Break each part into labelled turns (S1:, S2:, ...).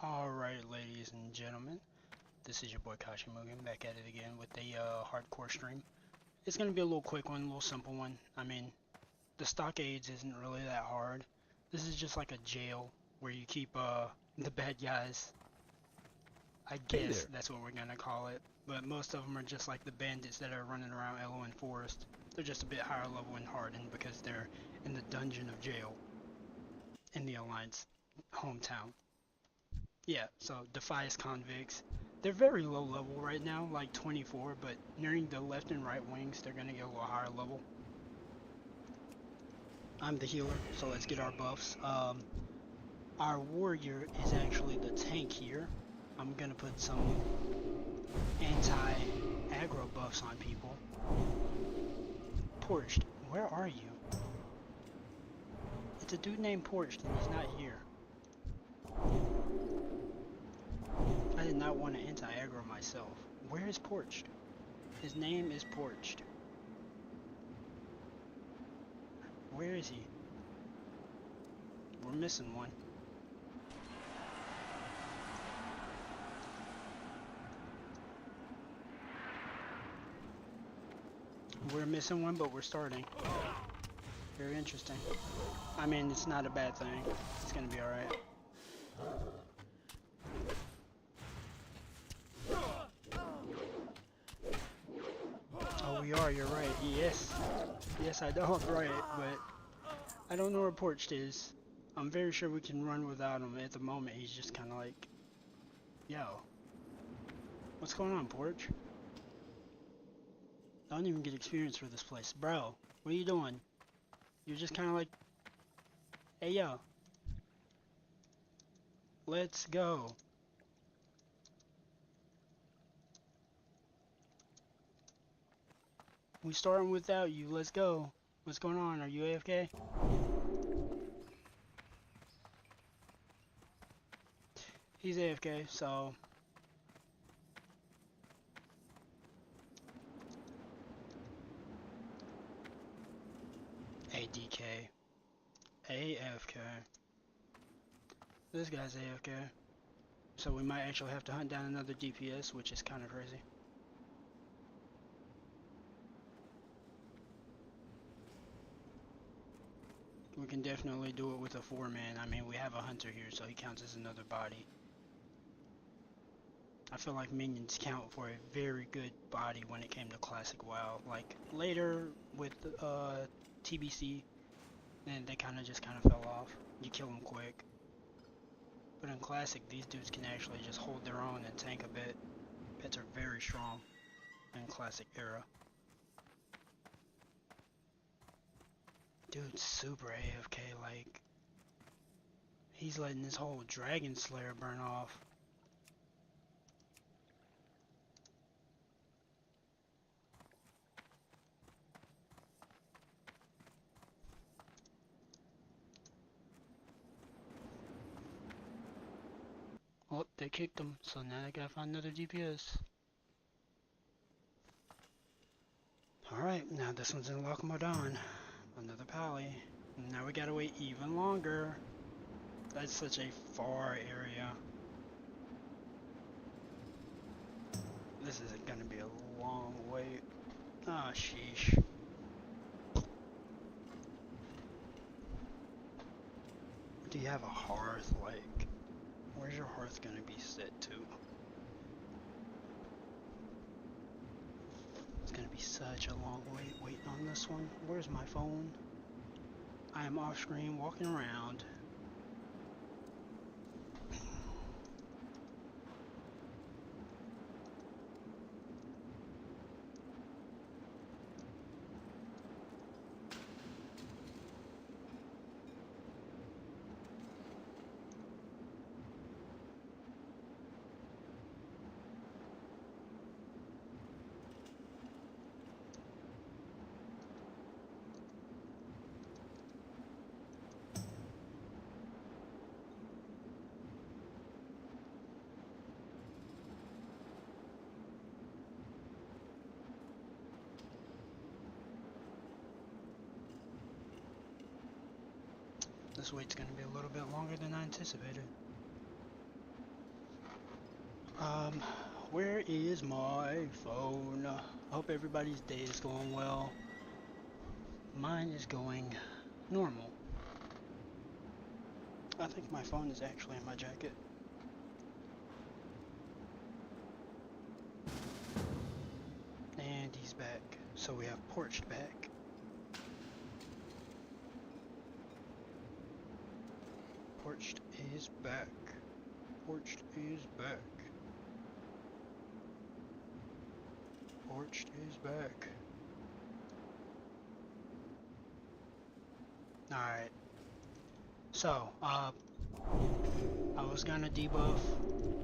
S1: Alright, ladies and gentlemen, this is your boy Kashimugen back at it again with a hardcore stream. It's going to be a little quick one, a little simple one. I mean, the stockades isn't really that hard. This is just like a jail where you keep the bad guys. I guess that's what we're going to call it. But most of them are just like the bandits that are running around Elwyn Forest. They're just a bit higher level and hardened because they're in the dungeon of jail in the Alliance hometown. Yeah, so Defias convicts. They're very low level right now, like 24, but nearing the left and right wings, they're gonna get a little higher level. I'm the healer, so let's get our buffs. Our warrior is actually the tank here. I'm gonna put some anti-aggro buffs on people. Porched, where are you? It's a dude named Porched and he's not here. I did not want to anti-aggro myself. Where is Porched? His name is Porched. Where is he? We're missing one. We're missing one, but we're starting. Very interesting. I mean, it's not a bad thing. It's gonna be alright. Oh, we are, you're right. Yes. Yes, I know I'm right, but I don't know where Porched is. I'm very sure we can run without him. At the moment, he's just kind of like, yo. What's going on, Porch? I don't even get experience for this place. Bro, what are you doing? You're just kind of like, hey, yo. Let's go. We starting without you. Let's go. What's going on? Are you AFK? He's AFK, so ADK. AFK. This guy's AFK. So we might actually have to hunt down another DPS, which is kind of crazy. We can definitely do it with a 4-man. I mean, we have a hunter here, so he counts as another body. I feel like minions count for a very good body when it came to classic WoW. Like, later with TBC, then they kind of fell off. You kill them quick. But in classic, these dudes can actually just hold their own and tank a bit. Pets are very strong in classic era. Dude's super AFK, like, he's letting this whole Dragon Slayer burn off. Oh, they kicked him, so now they gotta find another DPS. Alright, now this one's in Lochmodon. Another pally. Now we gotta wait even longer. That's such a far area. This is gonna be a long wait. Ah, sheesh. Do you have a hearth? Like, where's your hearth gonna be set to? It's gonna be such a long wait waiting on this one. Where's my phone? I am off screen walking around. This wait's gonna be a little bit longer than I anticipated. Um, where is my phone? Hope everybody's day is going well. Mine is going normal. I think my phone is actually in my jacket. And he's back. So we have Porched back. Porched is back. Porched is back. Porched is back. Alright. So, I was gonna debuff,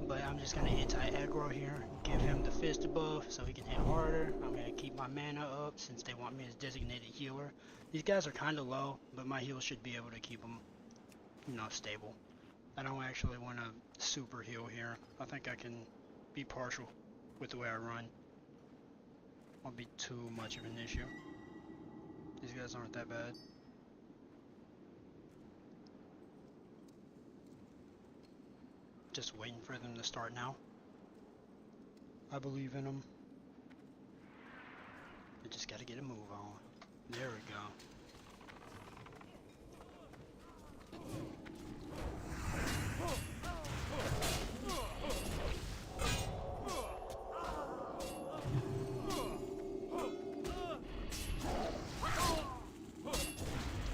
S1: but I'm just gonna anti-aggro here. Give him the fist buff so he can hit harder. I'm gonna keep my mana up since they want me as designated healer. These guys are kinda low, but my heal should be able to keep them, you know, stable. I don't actually want to super heal here. I think I can be partial with the way I run. Won't be too much of an issue. These guys aren't that bad. Just waiting for them to start now. I believe in them. I just gotta get a move on. There we go.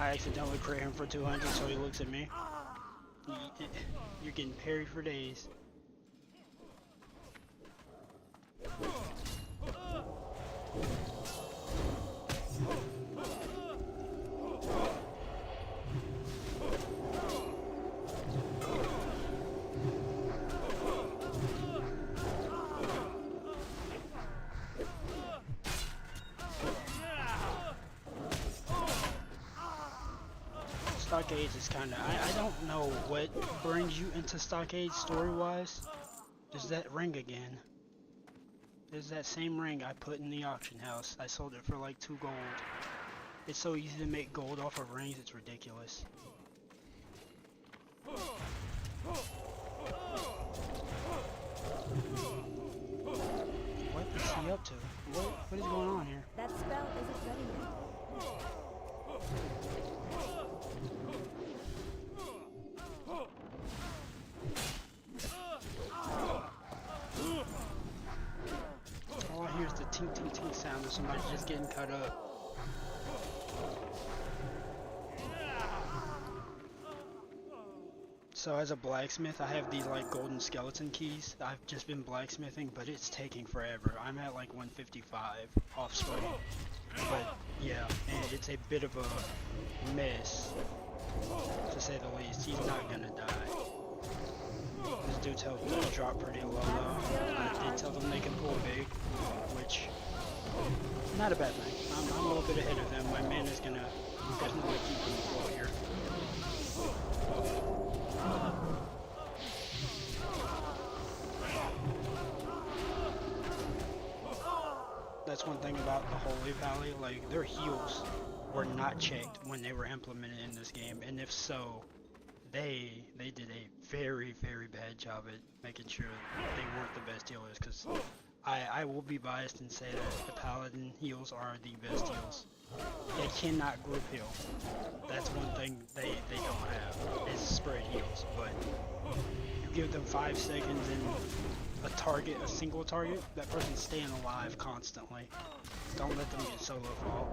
S1: I accidentally crit him for 200, so he looks at me. You're getting parried for days. Stockades is kinda, I don't know what brings you into Stockade story-wise. There's that ring again. There's that same ring I put in the auction house. I sold it for like 2 gold. It's so easy to make gold off of rings, it's ridiculous. What is he up to? What is going on here?
S2: That spell isn't ready yet.
S1: All I hear is the tink tink tink sound of somebody just getting cut up. So as a blacksmith, I have these like golden skeleton keys. I've just been blacksmithing, but it's taking forever. I'm at like 155 off screen. But yeah, and it's a bit of a mess, to say the least. He's not gonna die. This dude tells them to drop pretty low though. I did tell them they can pull big, which, not a bad thing. I'm a little bit ahead of them. My mana's gonna definitely keep them afloat here. That's one thing about the Holy Valley, like their heals were not checked when they were implemented in this game, and if so, they did a very bad job at making sure they weren't the best healers, because I will be biased and say that the Paladin heals are the best heals. They cannot group heal. That's one thing they don't have, is spread heals, but you give them 5 seconds and a single target, that person's staying alive constantly. Don't let them get solo fall.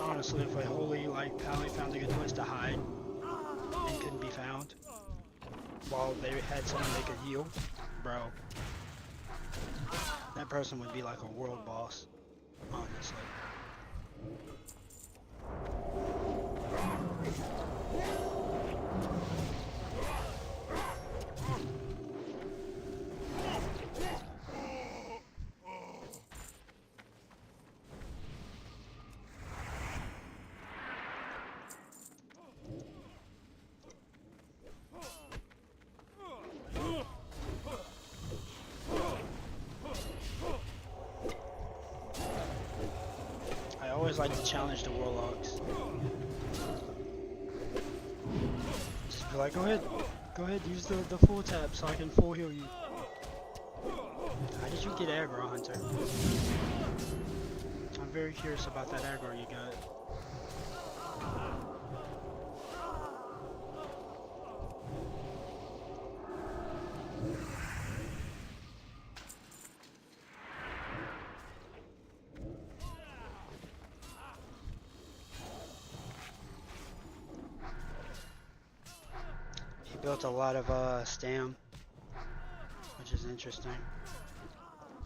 S1: Honestly, if a holy like Pally found a good place to hide and couldn't be found while they had someone they could heal, bro, that person would be like a world boss, honestly. I always like to challenge the warlocks. Just be like, go ahead, use the full tap so I can full heal you. How did you get aggro, Hunter? I'm very curious about that aggro you got. He built a lot of stam, which is interesting.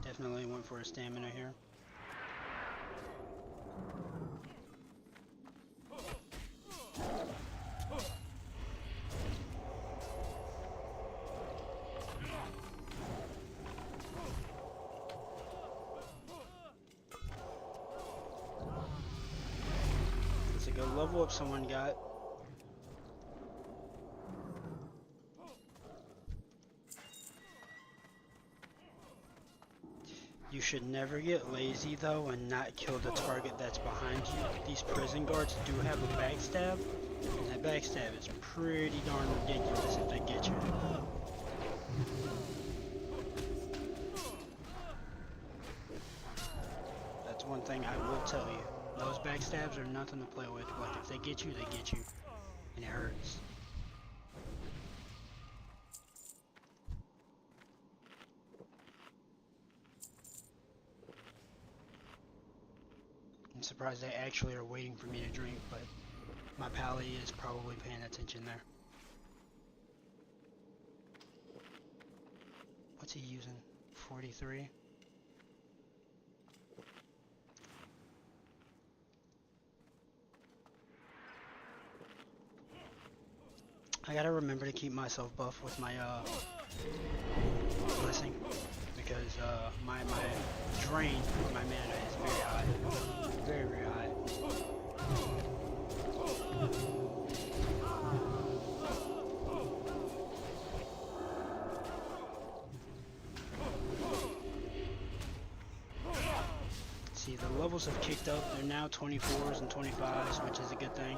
S1: Definitely went for a stamina here. It's a good level up someone got. You should never get lazy though and not kill the target that's behind you. These prison guards do have a backstab, and that backstab is pretty darn ridiculous if they get you. That's one thing I will tell you. Those backstabs are nothing to play with. Like if they get you, and it hurts. I'm surprised they actually are waiting for me to drink, but my pally is probably paying attention there. What's he using? 43? I gotta remember to keep myself buff with my blessing, because my drain for my mana is very high. Very, very high. See, the levels have kicked up. They're now 24s and 25s, which is a good thing.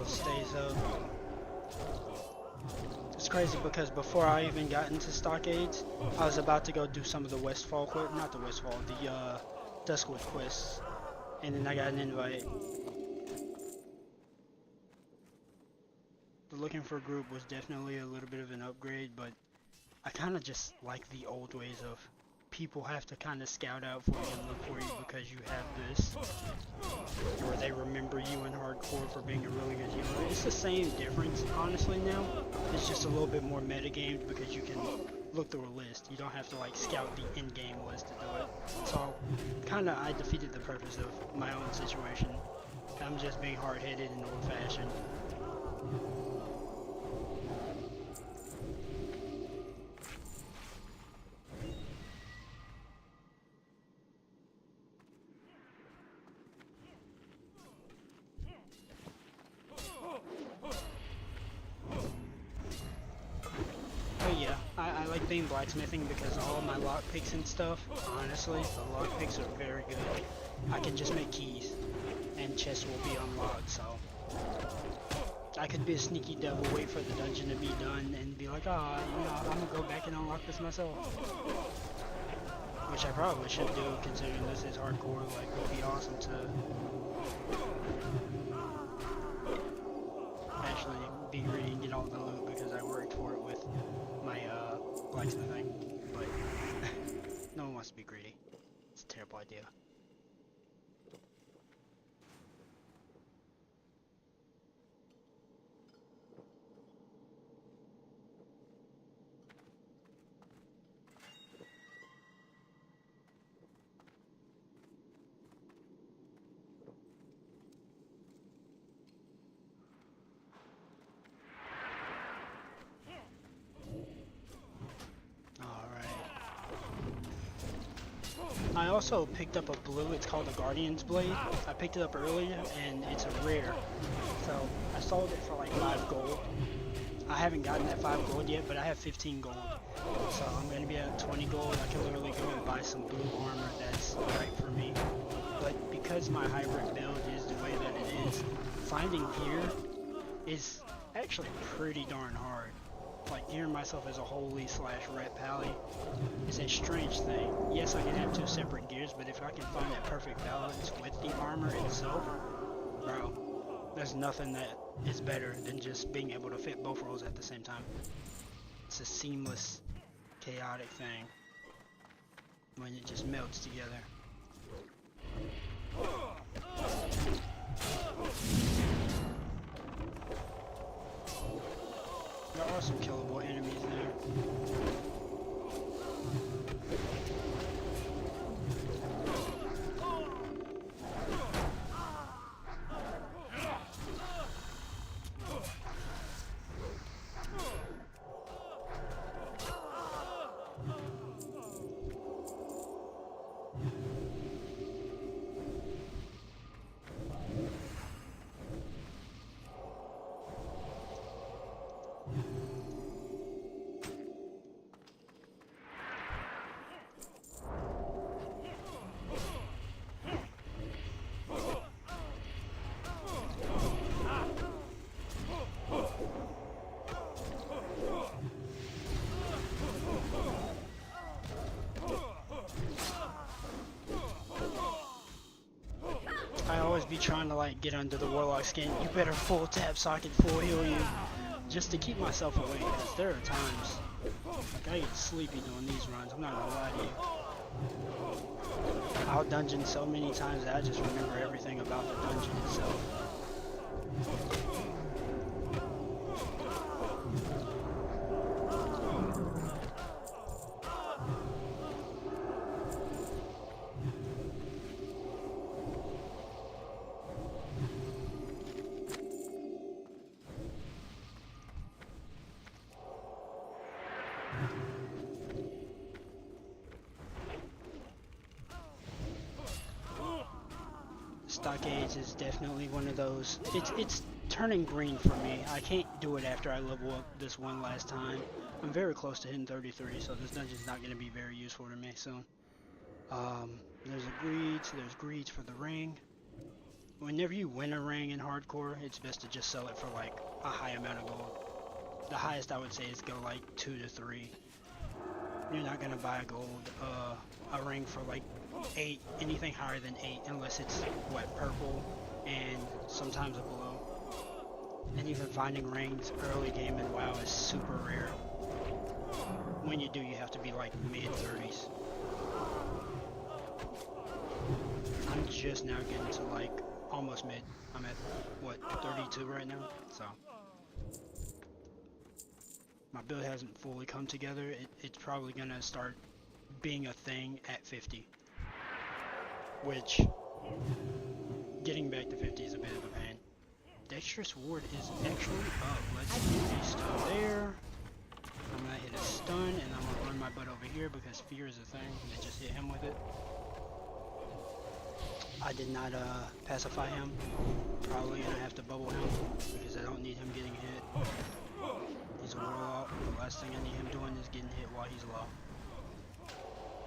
S1: Stays up. It's crazy because before I even got into stockades, I was about to go do some of the Westfall quest, not the Westfall, the Duskwood quests, and then I got an invite. The looking for a group was definitely a little bit of an upgrade, but I kind of just like the old ways of people have to kind of scout out for you and look for you because you have this, or they remember you in hardcore for being a really good healer. It's the same difference, honestly, now. It's just a little bit more metagamed because you can look through a list. You don't have to like scout the in-game list to do it. So, I defeated the purpose of my own situation. I'm just being hard-headed and old-fashioned. I like being blacksmithing because all my lockpicks and stuff, honestly, the lockpicks are very good. I can just make keys, and chests will be unlocked, so I could be a sneaky devil, wait for the dungeon to be done, and be like, I'm gonna go back and unlock this myself. Which I probably should do, considering this is hardcore. Like, it would be awesome to actually be greedy and get all the loot because I worked for it with my blacksmithing, but no one wants to be greedy. It's a terrible idea. also picked up a blue, it's called a Guardian's Blade. I picked it up earlier and it's a rare. So I sold it for like 5 gold. I haven't gotten that 5 gold yet, but I have 15 gold. So I'm going to be at 20 gold. I can literally go and buy some blue armor that's right for me. But because my hybrid build is the way that it is, finding gear is actually pretty darn hard. Like, gearing myself as a holy / ret pally is a strange thing. Yes, I can have 2 separate gears, but if I can find that perfect balance with the armor itself, bro, there's nothing that is better than just being able to fit both roles at the same time. It's a seamless, chaotic thing when it just melts together. There are some killable enemies there. I always be trying to like get under the warlock skin. You better full tap so I can full heal you, just to keep myself awake. Because there are times like I get sleepy doing these runs. I'm not gonna lie to you. I'll dungeon so many times that I just remember everything about the dungeon itself. Stockades is definitely one of those. It's turning green for me. I can't do it after I level up this one last time. I'm very close to hitting 33, so this dungeon's not going to be very useful to me soon. There's greeds for the ring. Whenever you win a ring in hardcore, it's best to just sell it for like a high amount of gold. The highest I would say is go like 2 to 3. You're not gonna buy a ring for like 8, anything higher than 8, unless it's what, purple and sometimes a blue. And even finding rings early game in WoW is super rare. When you do, you have to be like mid-30s. I'm just now getting to like almost mid. I'm at what, 32 right now, so my build hasn't fully come together. It's probably gonna start being a thing at 50, which getting back to 50 is a bit of a pain. Dexterous Ward is actually up. Let's do a stun there. I'm gonna hit a stun and I'm gonna run my butt over here because fear is a thing. And just hit him with it. I did not pacify him. Probably gonna have to bubble him because I don't need him getting hit. He's a warlock. The last thing I need him doing is getting hit while he's low.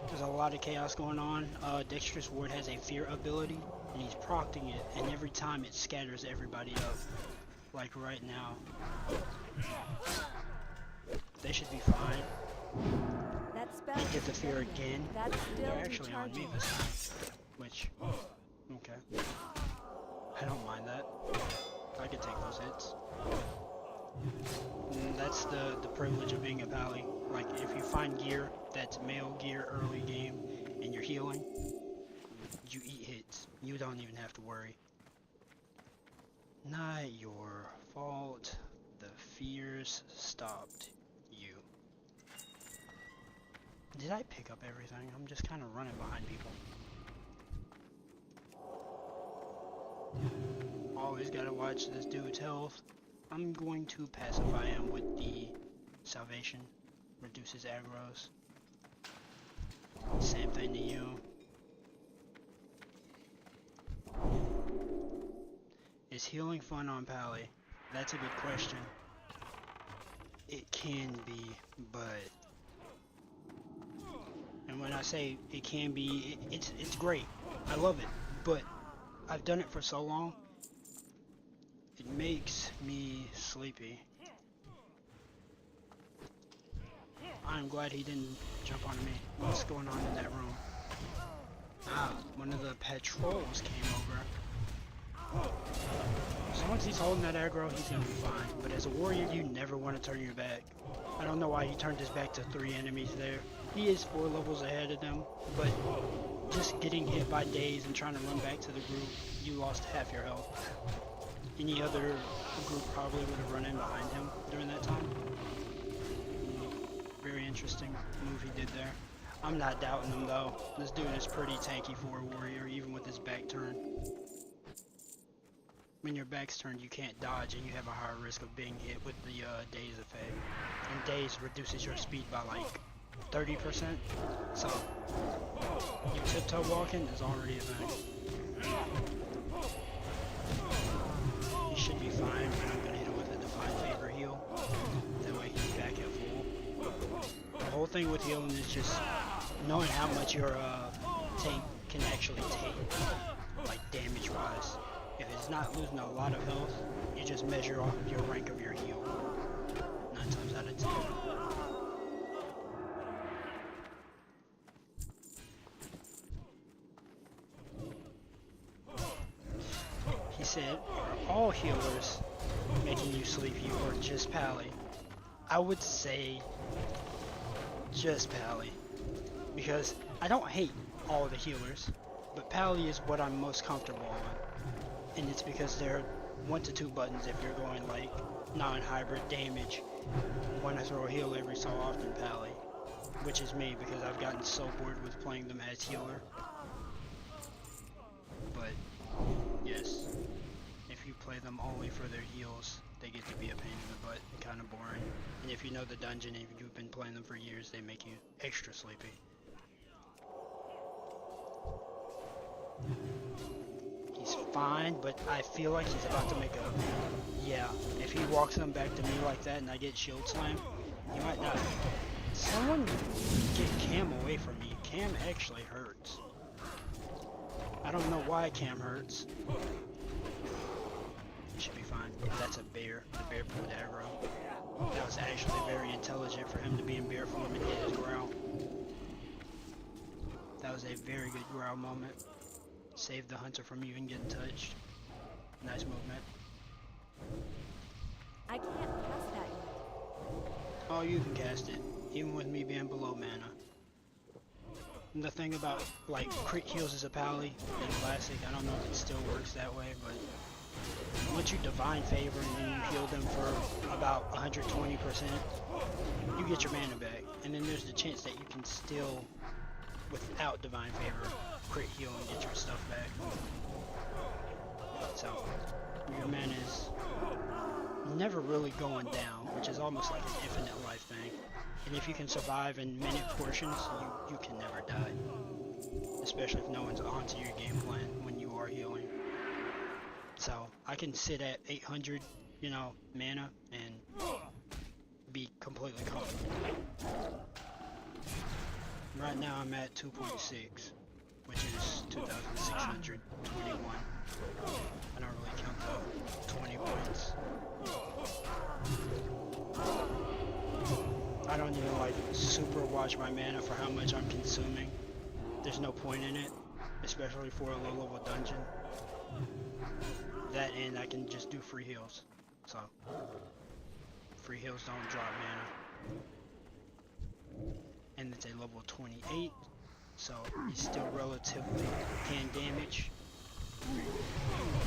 S1: There's a lot of chaos going on. Dexterous Ward has a fear ability, and he's procting it, and every time it scatters everybody up. Like right now. They should be fine. They get the fear again. They're actually on me this time. Which, okay. I don't mind that. I can take those hits. And that's the privilege of being a pally. Like, if you find gear that's male gear early game and you're healing, you eat hits. You don't even have to worry. Not your fault. The fears stopped you. Did I pick up everything? I'm just kind of running behind people. Always gotta watch this dude's health. I'm going to pacify him with the salvation. Reduces aggros. Same thing to you. Is healing fun on Pally? That's a good question. It can be, but... And when I say it can be, it's great. I love it, but I've done it for so long, it makes me sleepy. I'm glad he didn't jump on me. What's going on in that room? Ah, one of the patrols came over. As long as he's holding that aggro, he's gonna be fine. But as a warrior, you never want to turn your back. I don't know why he turned his back to 3 enemies there. He is 4 levels ahead of them, but just getting hit by Daze and trying to run back to the group, you lost half your health. Any other group probably would have run in behind him during that time. Very interesting move he did there. I'm not doubting him though. This dude is pretty tanky for a warrior, even with his back turned. When your back's turned, you can't dodge and you have a higher risk of being hit with the Daze effect. And Daze reduces your speed by like 30%. So, you tiptoe walking is already a thing. He should be fine, but I'm gonna hit him with a Divine Favor heal. That way he's back at full. The whole thing with healing is just knowing how much your tank can actually take, like damage-wise. If it's not losing a lot of health, you just measure off of your rank of your heal. 9 times out of 10. He said, are all healers making you sleepy or just Pally? I would say just Pally. Because I don't hate all the healers, but Pally is what I'm most comfortable on. And it's because there are 1 to 2 buttons if you're going like non-hybrid damage. Want to throw a heal every so often, Pally. Which is me because I've gotten so bored with playing them as healer. But yes, if you play them only for their heals, they get to be a pain in the butt and kind of boring. And if you know the dungeon and you've been playing them for years, they make you extra sleepy. He's fine, but I feel like he's about to make a... Yeah, if he walks them back to me like that and I get shield slam, he might die. Someone get Cam away from me. Cam actually hurts. I don't know why Cam hurts. Should be fine. That's a bear. The bear pulled aggro. That was actually very intelligent for him to be in bear form and hit his growl. That was a very good growl moment. Saved the hunter from even getting touched. Nice movement.
S2: I can't cast that yet.
S1: Oh, you can cast it, even with me being below mana. And the thing about, like, crit heals as a Pally in Classic, I don't know if it still works that way, but once you Divine Favor and then you heal them for about 120%, you get your mana back. And then there's the chance that you can still, without Divine Favor, crit heal and get your stuff back. So, your mana is never really going down, which is almost like an infinite life thing. And if you can survive in minute portions, you can never die. Especially if no one's onto your game plan when you are healing. So, I can sit at 800, you know, mana and be completely comfortable. Right now I'm at 2.6, which is 2,621. I don't really count the 20 points. I don't even like super watch my mana for how much I'm consuming. There's no point in it, especially for a low level dungeon. That and I can just do free heals. So, free heals don't drop mana. And it's a level 28, so he's still relatively can damage.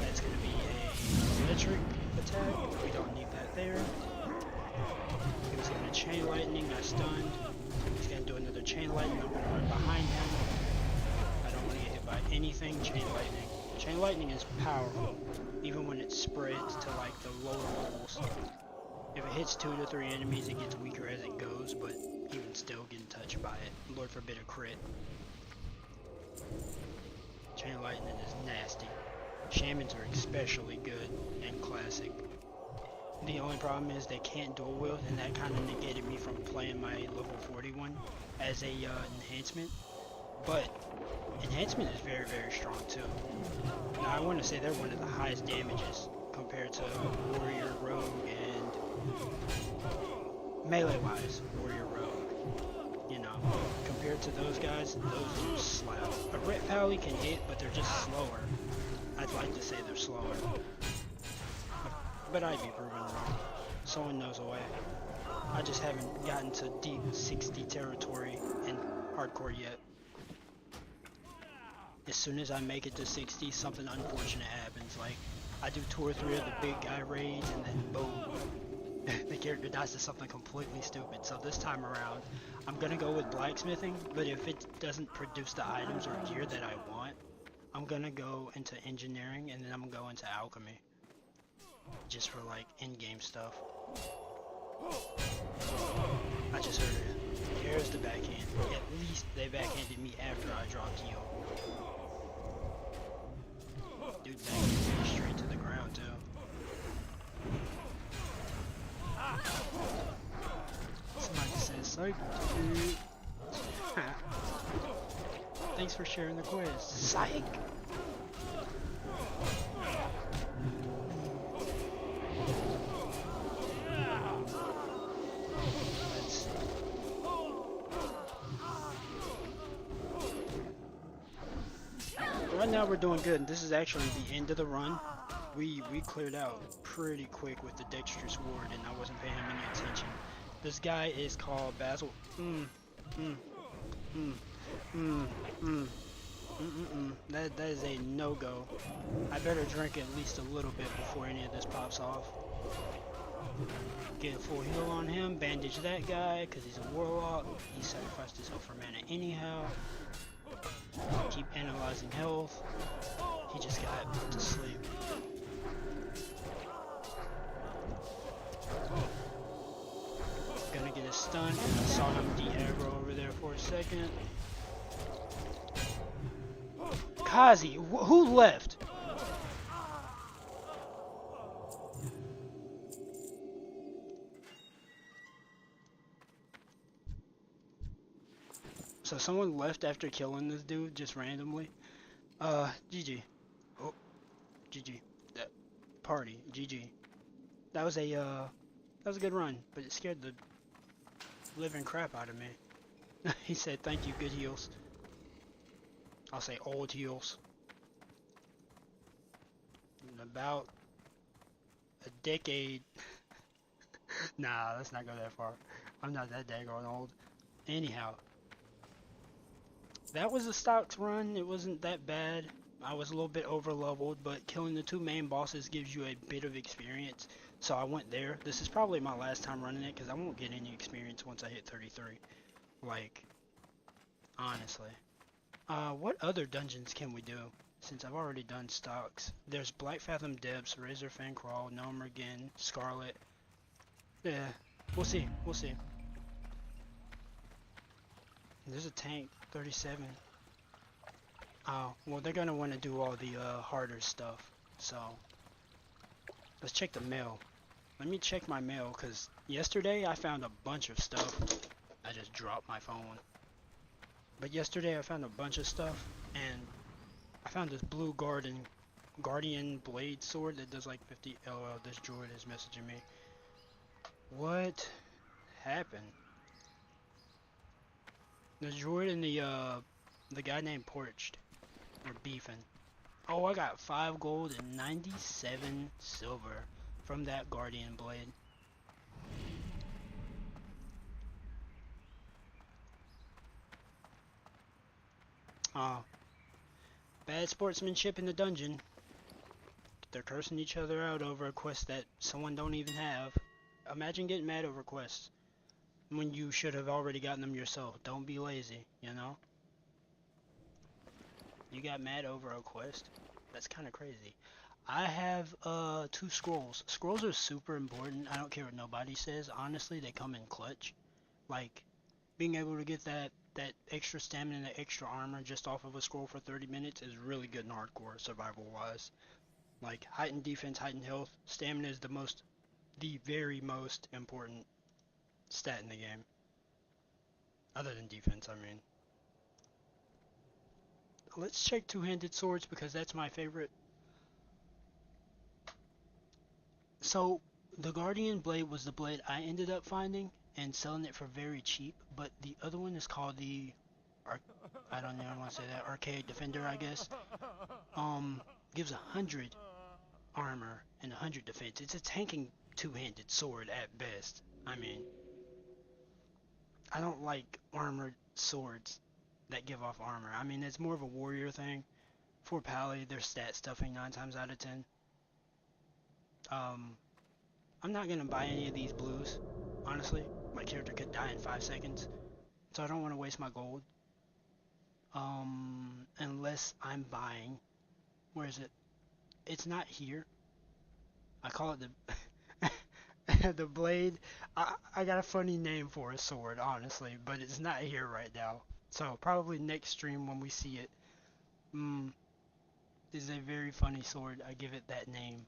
S1: That's going to be a electric attack. We don't need that there. He was going to chain lightning. I stunned. He's going to do another chain lightning. I'm going to run behind him. I don't want to get hit by anything. Chain lightning. Chain lightning is powerful, even when it spreads to like the lower levels. If it hits 2 to 3 enemies, it gets weaker as it goes, but even still getting touched by it. Lord forbid a crit. Chain lightning is nasty. Shamans are especially good in Classic. The only problem is they can't dual wield, and that kind of negated me from playing my level 41 as a enhancement. But enhancement is very, very strong too. Now I want to say they're one of the highest damages compared to Warrior, Rogue, and melee-wise, Warrior, Rogue. You know, compared to those guys, those dudes slap. A Ret Pally can hit, but they're just slower. I'd like to say they're slower. But I'd be proven wrong. Someone knows a way. I just haven't gotten to deep 60 territory in hardcore yet. As soon as I make it to 60, something unfortunate happens. Like, I do 2 or 3 of the big guy raids, and then boom. The character dies to something completely stupid. So this time around, I'm gonna go with blacksmithing, but if it doesn't produce the items or gear that I want, I'm gonna go into engineering, and then I'm gonna go into alchemy. Just for like in-game stuff. I just heard it. Here's the backhand. At least they backhanded me after I dropped heal. Dude backhanded me straight to the ground too. Somebody says, psych, dude. Thanks for sharing the quiz. Psych! Right now we're doing good. This is actually the end of the run. We cleared out pretty quick with the dexterous ward, and I wasn't paying him any attention. This guy is called Basil. That is a no-go. I better drink at least a little bit before any of this pops off. Get a full heal on him, bandage that guy, because he's a warlock. He sacrificed himself for mana anyhow. Keep analyzing health. He just got put to sleep. Gonna get a stun. I saw him de-aggro over there for a second. Kazi, who left? So someone left after killing this dude just randomly. GG. Oh, GG. That party. GG. That was a good run, but it scared the living crap out of me. He said, "Thank you, good heals." I'll say old heals. In about a decade. Nah, let's not go that far. I'm not that daggone old. Anyhow. That was a stocks run. It wasn't that bad. I was a little bit over leveled, but killing the 2 main bosses gives you a bit of experience. So I went there. This is probably my last time running it because I won't get any experience once I hit 33. Like, honestly. What other dungeons can we do? Since I've already done stocks. There's Black Fathom Depths, Razor Fan Crawl, Gnomergen, Scarlet. Yeah, we'll see. We'll see. There's a tank, 37. Oh, well, they're gonna want to do all the harder stuff. So, let's check the mail. Let me check my mail, because yesterday I found a bunch of stuff. I just dropped my phone. But yesterday I found a bunch of stuff, and I found this blue Guardian Blade sword that does like 50 LOL. This droid is messaging me. What happened? The droid and the guy named Porched were beefing. Oh, I got 5 gold and 97 silver from that Guardian Blade. Oh. Bad sportsmanship in the dungeon. They're cursing each other out over a quest that someone don't even have. Imagine getting mad over quests when you should have already gotten them yourself. Don't be lazy, you know? You got mad over a quest? That's kind of crazy. I have 2 scrolls. Scrolls are super important. I don't care what nobody says. Honestly, they come in clutch. Like, being able to get that extra stamina and that extra armor just off of a scroll for 30 minutes is really good in hardcore, survival-wise. Like heightened defense, heightened health. Stamina is the very most important stat in the game. Other than defense, I mean. Let's check two-handed swords because that's my favorite. So, the Guardian blade was the blade I ended up finding and selling it for very cheap, but the other one is called the I don't even want to say that, Arcade Defender, I guess. Gives 100 armor and 100 defense. It's a tanking two-handed sword at best. I mean, I don't like armored swords that give off armor. I mean, it's more of a warrior thing. For Pally, they're stat stuffing 9 times out of 10. I'm not gonna buy any of these blues, honestly. My character could die in 5 seconds, so I don't want to waste my gold. Unless I'm buying. Where is it? It's not here. I call it the the blade. I got a funny name for a sword, honestly, but it's not here right now. So probably next stream when we see it. This is a very funny sword. I give it that name.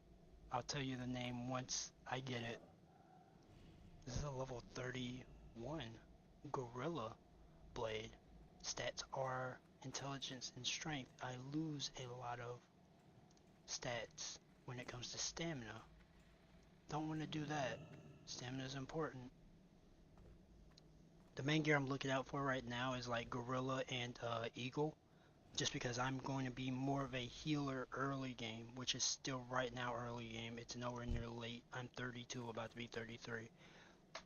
S1: I'll tell you the name once I get it. This is a level 31 Gorilla Blade. Stats are intelligence and strength. I lose a lot of stats when it comes to stamina. Don't want to do that. Stamina is important. The main gear I'm looking out for right now is like Gorilla and Eagle. Just because I'm going to be more of a healer early game, which is still right now early game. It's nowhere near late. I'm 32, about to be 33.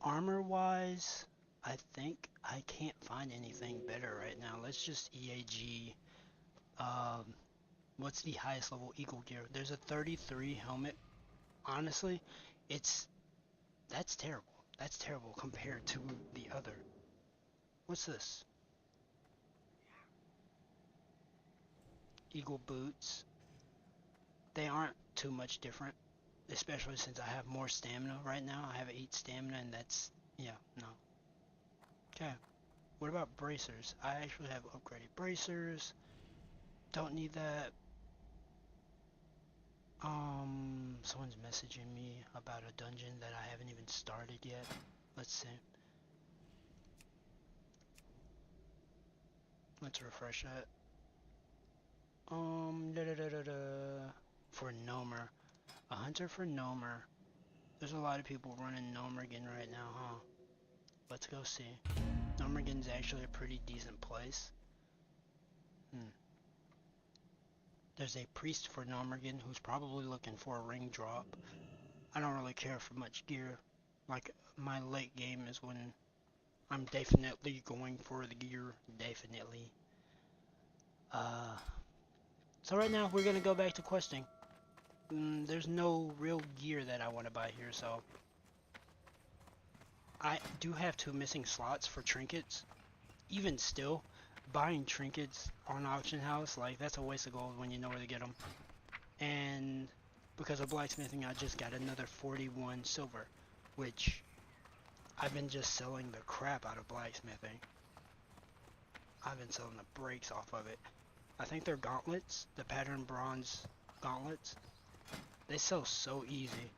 S1: Armor wise, I think I can't find anything better right now. Let's just EAG. What's the highest level Eagle gear? There's a 33 helmet. Honestly, that's terrible. That's terrible compared to the other. What's this? Eagle boots. They aren't too much different, especially since I have more stamina right now. I have 8 stamina, and that's, yeah, no. Okay, what about bracers? I actually have upgraded bracers. Don't need that. Someone's messaging me about a dungeon that I haven't even started yet. Let's see. Let's refresh that. For Nomer. A hunter for Nomer. There's a lot of people running Nomergan right now, huh? Let's go see. Nomergan's actually a pretty decent place. There's a priest for Nomergan who's probably looking for a ring drop. I don't really care for much gear. Like, my late game is when I'm definitely going for the gear. Definitely. So right now, we're gonna go back to questing. There's no real gear that I want to buy here, so... I do have 2 missing slots for trinkets. Even still, buying trinkets on auction house, like, that's a waste of gold when you know where to get them. And because of blacksmithing, I just got another 41 silver, which I've been just selling the crap out of blacksmithing. I've been selling the brakes off of it. I think they're gauntlets, the pattern bronze gauntlets. They sell so easy.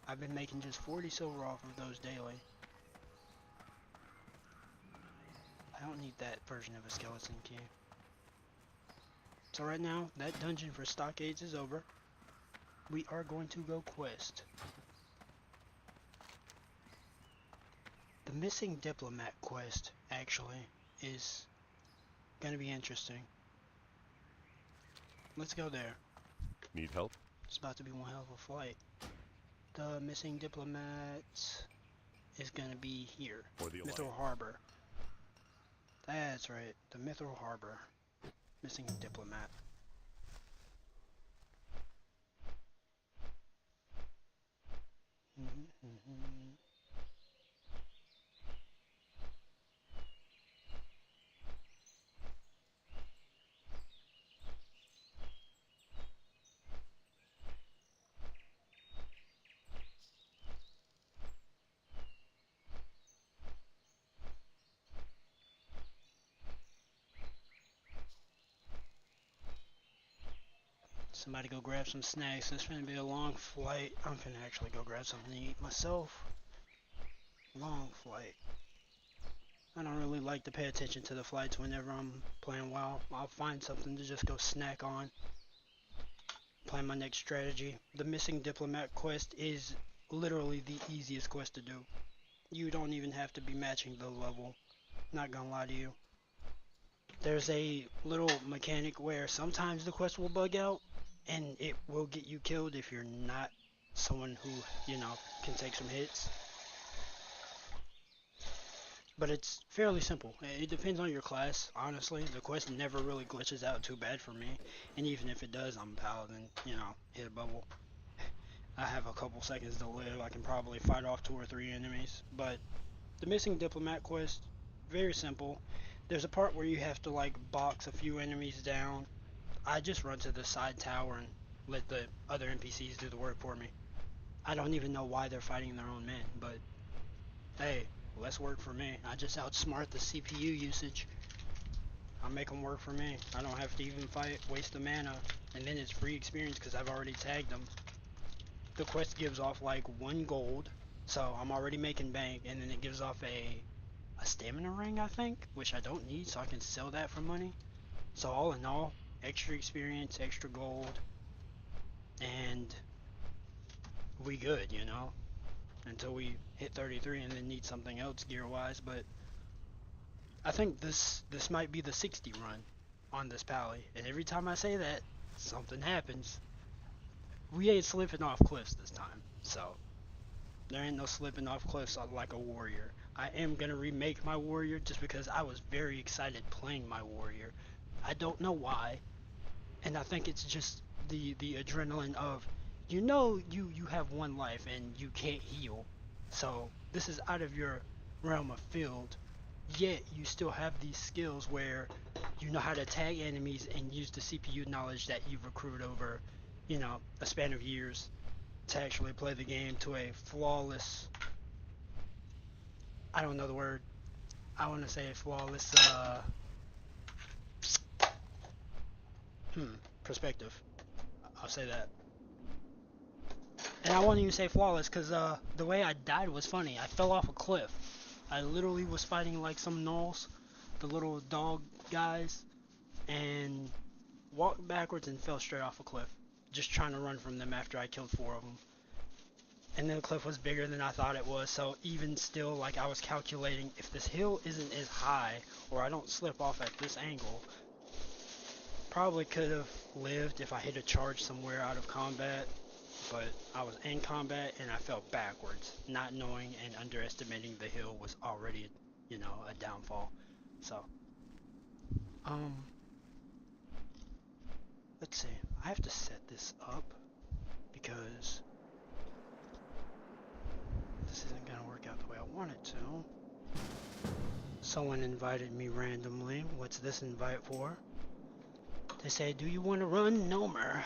S1: I've been making just 40 silver off of those daily. I don't need that version of a skeleton key. So right now, that dungeon for stockades is over. We are going to go quest. The missing diplomat quest, actually, is going to be interesting. Let's go there.
S3: Need help?
S1: It's about to be one hell of a flight. The missing diplomat is going to be here. Mithril Harbor. That's right, the Mithril Harbor. Missing diplomat. Somebody go grab some snacks. It's gonna be a long flight. I'm gonna actually go grab something to eat myself. Long flight. I don't really like to pay attention to the flights whenever I'm playing WoW. I'll find something to just go snack on. Plan my next strategy. The missing diplomat quest is literally the easiest quest to do. You don't even have to be matching the level. Not gonna lie to you. There's a little mechanic where sometimes the quest will bug out and it will get you killed if you're not someone who, you know, can take some hits. But it's fairly simple. It depends on your class, honestly. The quest never really glitches out too bad for me. And even if it does, I'm a paladin, you know, hit a bubble. I have a couple seconds to live. I can probably fight off 2 or 3 enemies. But the missing diplomat quest, very simple. There's a part where you have to like box a few enemies down. I just run to the side tower and let the other NPCs do the work for me. I don't even know why they're fighting their own men, but hey, less work for me. I just outsmart the CPU usage. I make them work for me. I don't have to even fight, waste the mana, and then it's free experience because I've already tagged them. The quest gives off like 1 gold, so I'm already making bank, and then it gives off a stamina ring, I think, which I don't need, so I can sell that for money. So all in all, extra experience, extra gold, and we good, you know, until we hit 33 and then need something else gear-wise. But I think this might be the 60 run on this pally, and every time I say that, something happens. We ain't slipping off cliffs this time, so there ain't no slipping off cliffs like a warrior. I am gonna remake my warrior just because I was very excited playing my warrior. I don't know why, and I think it's just the adrenaline of, you know, you have 1 life and you can't heal, so this is out of your realm of field, yet you still have these skills where you know how to tag enemies and use the CPU knowledge that you've accrued over, you know, a span of years to actually play the game to a flawless, I don't know the word, I want to say a flawless perspective. I'll say that. And I won't even say flawless because the way I died was funny. I fell off a cliff. I literally was fighting like some gnolls, the little dog guys, and walked backwards and fell straight off a cliff, just trying to run from them after I killed 4 of them. And then the cliff was bigger than I thought it was, so even still, like, I was calculating, if this hill isn't as high, or I don't slip off at this angle, probably could have lived if I hit a charge somewhere out of combat, but I was in combat and I fell backwards, not knowing and underestimating the hill was already, you know, a downfall. So, let's see, I have to set this up because this isn't gonna work out the way I want it to. Someone invited me randomly. What's this invite for? They say, do you want to run Nomer?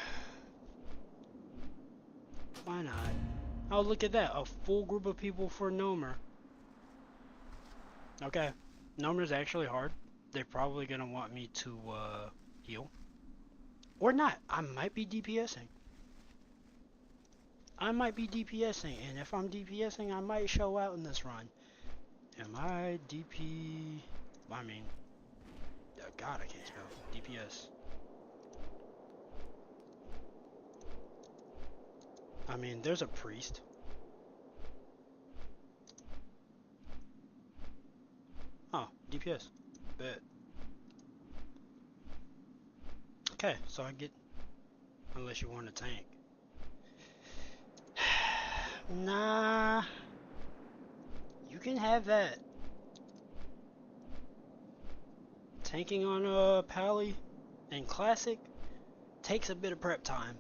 S1: Why not? Oh, look at that. A full group of people for Nomer. Okay. Nomer's actually hard. They're probably going to want me to heal. Or not. I might be DPSing. I might be DPSing. And if I'm DPSing, I might show out in this run. Am I DP... I mean... God, I can't spell. DPS. I mean, there's a priest. Oh, DPS. Bet. Okay, so I get... Unless you want a tank. Nah. You can have that. Tanking on a pally and classic takes a bit of prep time.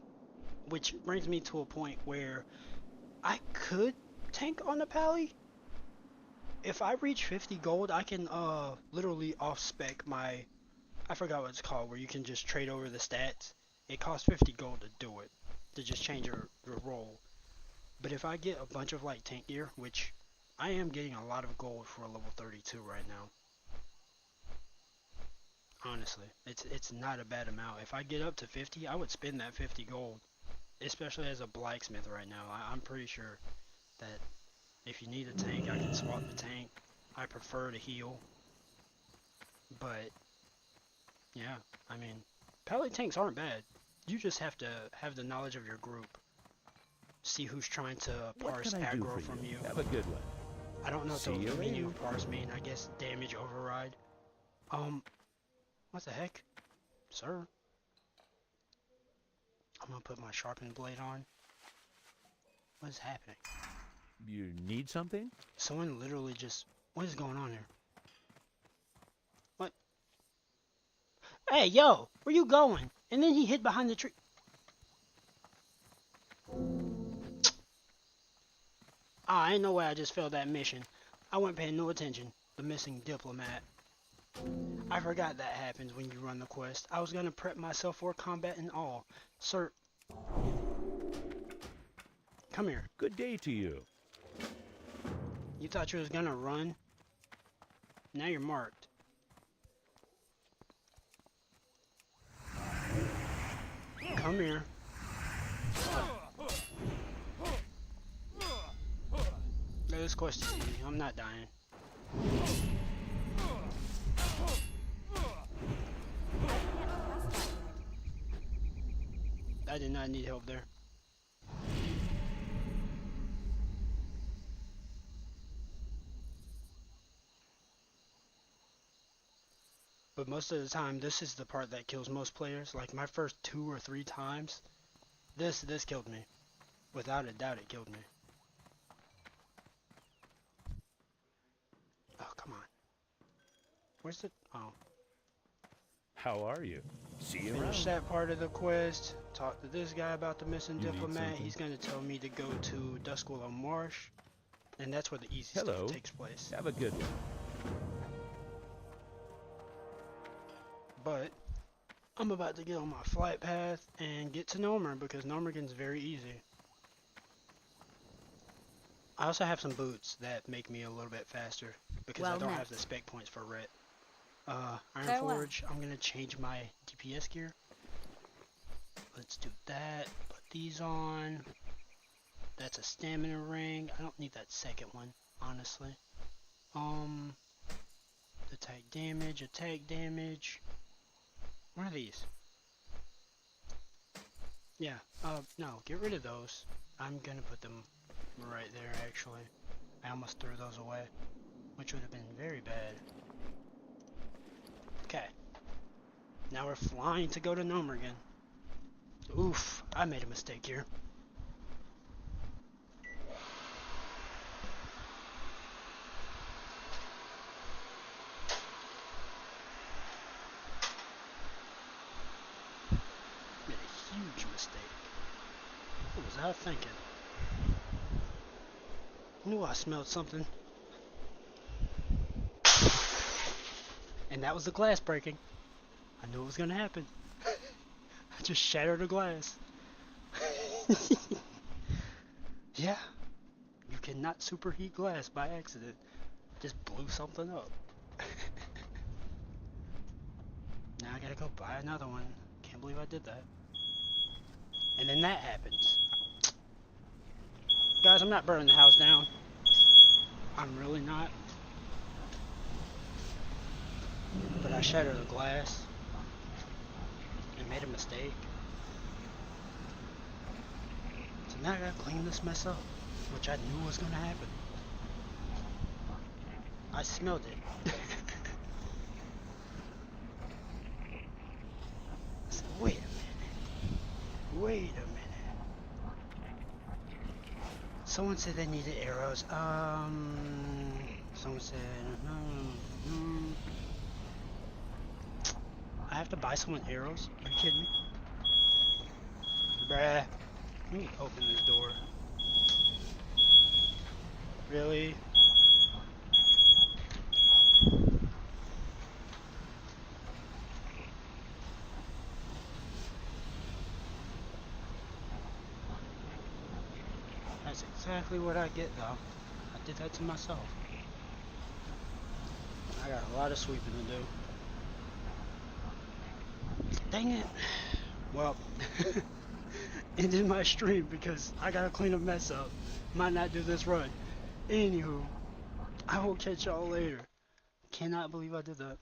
S1: Which brings me to a point where I could tank on a pally. If I reach 50 gold, I can literally off-spec my... I forgot what it's called, where you can just trade over the stats. It costs 50 gold to do it, to just change your role. But if I get a bunch of like tank gear, which I am getting a lot of gold for a level 32 right now. Honestly, it's not a bad amount. If I get up to 50, I would spend that 50 gold, especially as a blacksmith right now. I'm pretty sure that if you need a tank, I can swap the tank. I prefer to heal, but yeah, I mean, pally tanks aren't bad. You just have to have the knowledge of your group. See who's trying to parse aggro from you.
S3: Have a good one.
S1: I don't know what
S3: See you
S1: the meaning
S3: later.
S1: of parse mean. I guess damage override. What the heck? Sir? I'm gonna put my sharpened blade on. What is happening?
S3: You need something?
S1: Someone literally just... What is going on here? What? Hey, yo! Where you going? And then he hid behind the tree. Ah, ain't no way I just failed that mission. I wasn't paying no attention. The missing diplomat. I forgot that happens when you run the quest. I was gonna prep myself for combat and all. Sir... Come here.
S3: Good day to you.
S1: You thought you was gonna run? Now you're marked. Come here. No, this quest is easy. I'm not dying. I did not need help there. But most of the time, this is the part that kills most players. Like my first 2 or 3 times, this killed me. Without a doubt, it killed me. Oh, come on. Where's the... Oh.
S3: How are you? See you
S1: Finish
S3: around.
S1: that part of the quest. Talk to this guy about the missing
S3: You need
S1: diplomat.
S3: something?
S1: He's going to tell me to go to Duskwillow Marsh. And that's where the easy
S3: Hello.
S1: stuff takes place.
S3: Have a good one.
S1: But I'm about to get on my flight path and get to Nomer because Nomergan's very easy. I also have some boots that make me a little bit faster because I
S2: Well
S1: don't
S2: met.
S1: have the spec points for Ret. Iron
S2: Farewell.
S1: Forge, I'm gonna change my DPS gear. Let's do that. Put these on. That's a stamina ring. I don't need that second one, honestly. Attack damage. What are these? Yeah, no, get rid of those. I'm gonna put them right there, actually. I almost threw those away, which would have been very bad. Okay. Now we're flying to go to Nomergan. Oof, I made a mistake here. Made a huge mistake. What was I thinking? Knew I smelled something. And that was the glass breaking. I knew it was gonna happen. I just shattered a glass. Yeah. You cannot superheat glass by accident. Just blew something up. Now I gotta go buy another one. Can't believe I did that. And then that happens. Guys, I'm not burning the house down. I'm really not. But I shattered the glass and made a mistake. So now I gotta clean this mess up, which I knew was gonna happen. I smelled it. I said, wait a minute. Wait a minute. Someone said they needed arrows. Someone said, I have to buy someone arrows? Are you kidding me? Bruh. Let me open this door. Really? That's exactly what I get though. I did that to myself. I got a lot of sweeping to do. Dang it. Well, ended my stream because I gotta clean a mess up. Might not do this run. Anywho, I will catch y'all later. Cannot believe I did that.